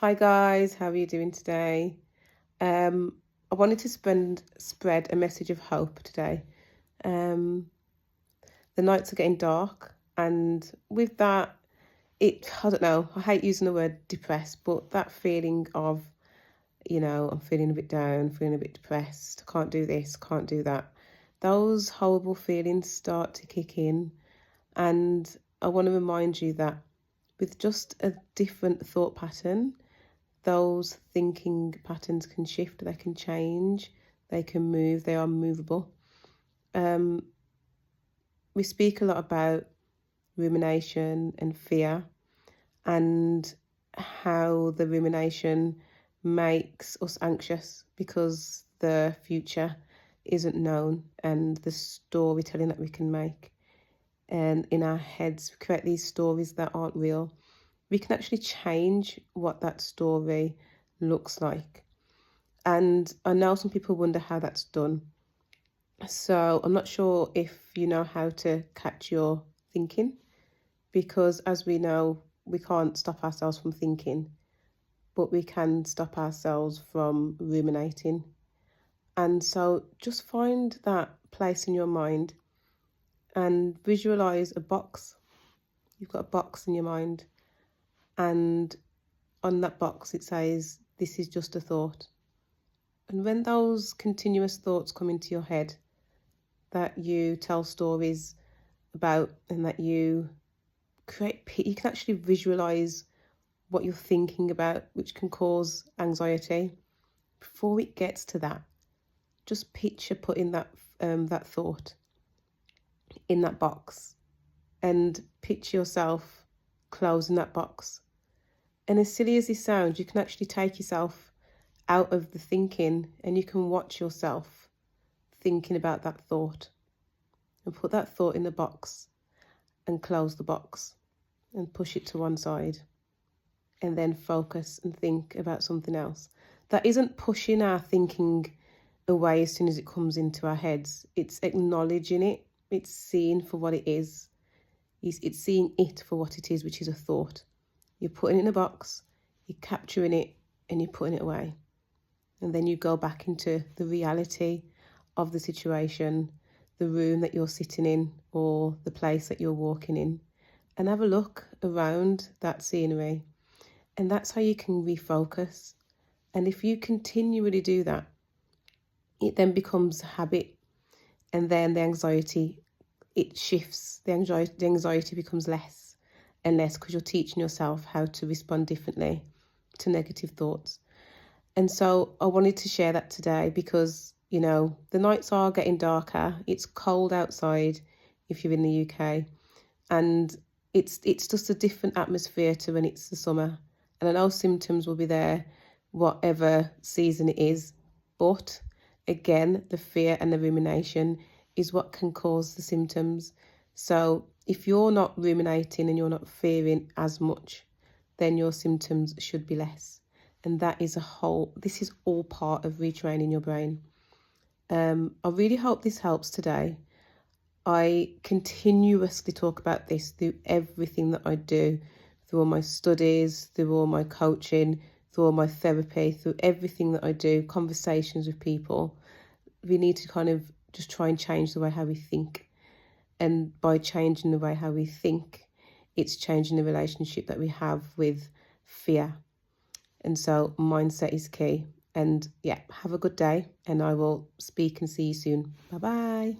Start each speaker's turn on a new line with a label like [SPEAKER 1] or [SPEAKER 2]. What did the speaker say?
[SPEAKER 1] Hi guys, how are you doing today? I wanted to spread a message of hope today. Um, the nights are getting dark, and with that, I don't know, I hate using the word depressed, but that feeling of, I'm feeling a bit down, feeling a bit depressed, can't do this, can't do that. Those horrible feelings start to kick in, and I want to remind you that with just a different thought pattern, those thinking patterns can shift, they can change, they can move, they are movable. Um, we speak a lot about rumination and fear and how the rumination makes us anxious because the future isn't known, and the storytelling that we can make and in our heads create these stories that aren't real. We can actually change what that story looks like. And I know some people wonder how that's done. So I'm not sure if you know how to catch your thinking, because as we know, we can't stop ourselves from thinking, but we can stop ourselves from ruminating. And so just find that place in your mind and visualize a box. You've got a box in your mind, and on that box it says, "This is just a thought." And when those continuous thoughts come into your head, that you tell stories about and that you you can actually visualize what you're thinking about, which can cause anxiety. Before it gets to that, just picture putting that thought in that box, and picture yourself closing that box. And as silly as this sounds, you can actually take yourself out of the thinking, and you can watch yourself thinking about that thought, and put that thought in the box and close the box and push it to one side, and then focus and think about something else. That isn't pushing our thinking away as soon as it comes into our heads. It's acknowledging it. It's seeing for what it is. It's seeing it for what it is, which is a thought. You're putting it in a box, you're capturing it, and you're putting it away. And then you go back into the reality of the situation, the room that you're sitting in, or the place that you're walking in, and have a look around that scenery. And that's how you can refocus. And if you continually do that, it then becomes a habit. And then the anxiety, it shifts. The anxiety becomes less and less, because you're teaching yourself how to respond differently to negative thoughts. And so I wanted to share that today because, the nights are getting darker. It's cold outside if you're in the UK. And it's just a different atmosphere to when it's the summer. And I know symptoms will be there whatever season it is, but again, the fear and the rumination is what can cause the symptoms. So if you're not ruminating and you're not fearing as much, then your symptoms should be less. And this is all part of retraining your brain. I really hope this helps today. I continuously talk about this through everything that I do, through all my studies, through all my coaching, through all my therapy, through everything that I do, conversations with people. We need to kind of just try and change the way how we think. And by changing the way how we think, it's changing the relationship that we have with fear. And so mindset is key. And yeah, have a good day, and I will speak and see you soon. Bye bye.